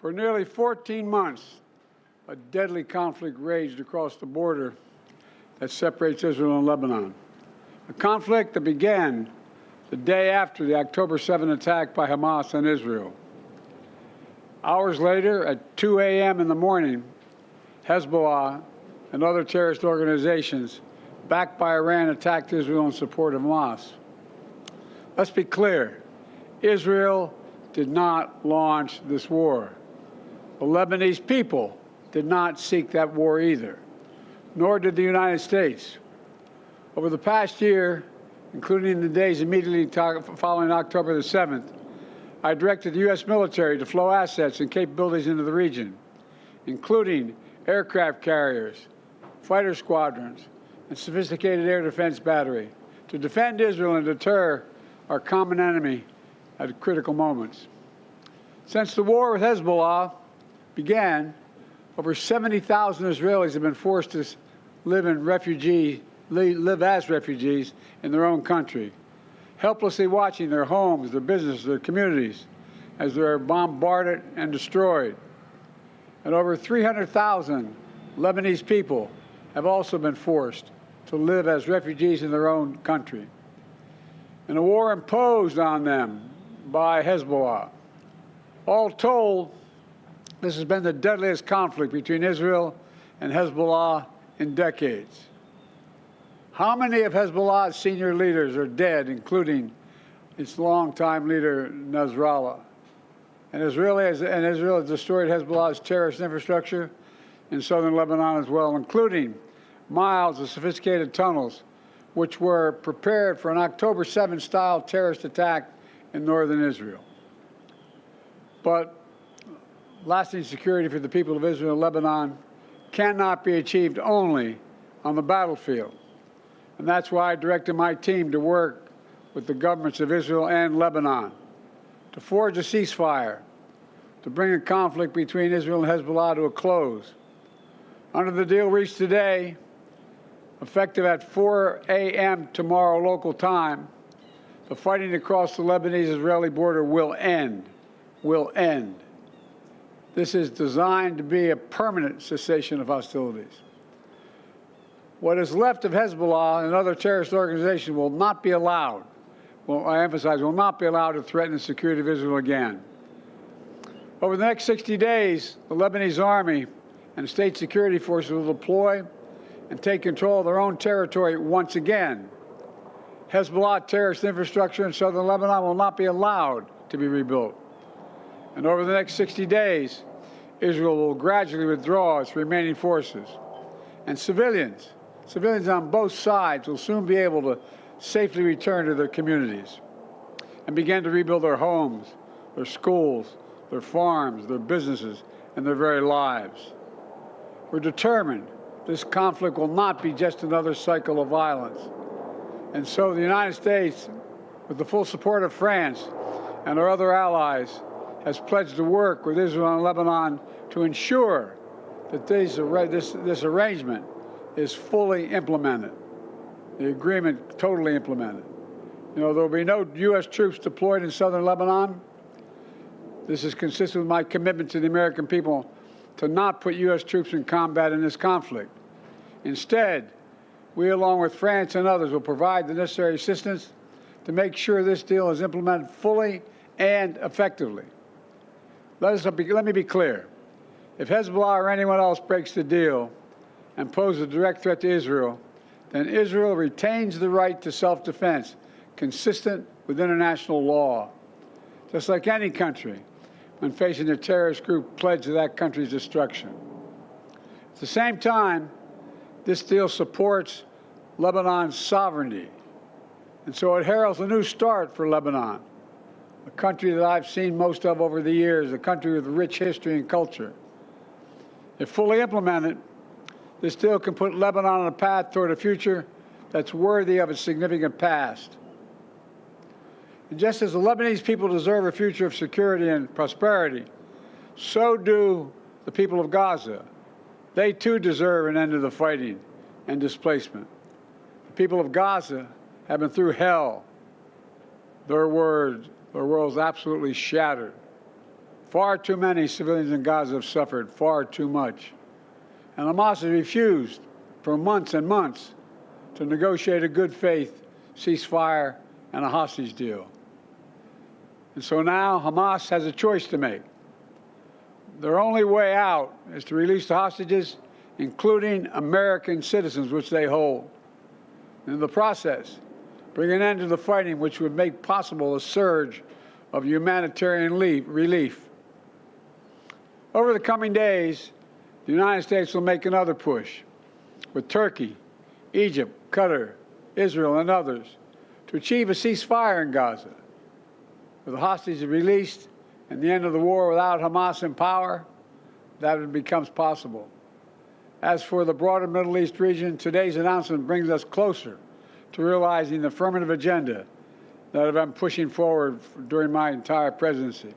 For nearly 14 months, a deadly conflict raged across the border that separates Israel and Lebanon. A conflict that began the day after the October 7 attack by Hamas on Israel. Hours later, at 2 a.m. in the morning, Hezbollah and other terrorist organizations backed by Iran attacked Israel in support of Hamas. Let's be clear, Israel did not launch this war. The Lebanese people did not seek that war either, nor did the United States. Over the past year, including the days immediately following October the 7th, I directed the U.S. military to flow assets and capabilities into the region, including aircraft carriers, fighter squadrons, and sophisticated air defense battery to defend Israel and deter our common enemy at critical moments. Since the war with Hezbollah began, over 70,000 Israelis have been forced to live as refugees in their own country, helplessly watching their homes, their businesses, their communities as they're bombarded and destroyed. And over 300,000 Lebanese people have also been forced to live as refugees in their own country. And a war imposed on them by Hezbollah. All told, this has been the deadliest conflict between Israel and Hezbollah in decades. How many of Hezbollah's senior leaders are dead, including its longtime leader, Nasrallah? And Israel has destroyed Hezbollah's terrorist infrastructure in southern Lebanon as well, including miles of sophisticated tunnels, which were prepared for an October 7-style terrorist attack in northern Israel. But lasting security for the people of Israel and Lebanon cannot be achieved only on the battlefield. And that's why I directed my team to work with the governments of Israel and Lebanon to forge a ceasefire, to bring the conflict between Israel and Hezbollah to a close. Under the deal reached today, effective at 4 a.m. tomorrow local time, the fighting across the Lebanese-Israeli border will end. This is designed to be a permanent cessation of hostilities. What is left of Hezbollah and other terrorist organizations will not be allowed, I emphasize, will not be allowed to threaten the security of Israel again. Over the next 60 days, the Lebanese army and state security forces will deploy and take control of their own territory once again. Hezbollah terrorist infrastructure in southern Lebanon will not be allowed to be rebuilt. And over the next 60 days, Israel will gradually withdraw its remaining forces. And civilians on both sides will soon be able to safely return to their communities and begin to rebuild their homes, their schools, their farms, their businesses, and their very lives. We're determined this conflict will not be just another cycle of violence. And so the United States, with the full support of France and our other allies, has pledged to work with Israel and Lebanon to ensure that this arrangement is fully implemented, the agreement totally implemented. You know, there will be no U.S. troops deployed in southern Lebanon. This is consistent with my commitment to the American people to not put U.S. troops in combat in this conflict. Instead, we, along with France and others, will provide the necessary assistance to make sure this deal is implemented fully and effectively. Let me be clear. If Hezbollah or anyone else breaks the deal and poses a direct threat to Israel, then Israel retains the right to self-defense consistent with international law, just like any country when facing a terrorist group pledged to that country's destruction. At the same time, this deal supports Lebanon's sovereignty, and so it heralds a new start for Lebanon, a country that I've seen most of over the years, a country with rich history and culture. If fully implemented, this deal can put Lebanon on a path toward a future that's worthy of its significant past. And just as the Lebanese people deserve a future of security and prosperity, so do the people of Gaza. They too deserve an end to the fighting and displacement. The people of Gaza have been through hell. Their world's absolutely shattered. Far too many civilians in Gaza have suffered far too much. And Hamas has refused for months and months to negotiate a good faith ceasefire and a hostage deal. And so now Hamas has a choice to make. Their only way out is to release the hostages, including American citizens, which they hold. In the process, bring an end to the fighting, which would make possible a surge of humanitarian relief. Over the coming days, the United States will make another push with Turkey, Egypt, Qatar, Israel, and others to achieve a ceasefire in Gaza. With the hostages released and the end of the war without Hamas in power, that becomes possible. As for the broader Middle East region, today's announcement brings us closer to realizing the affirmative agenda that I've been pushing forward during my entire presidency.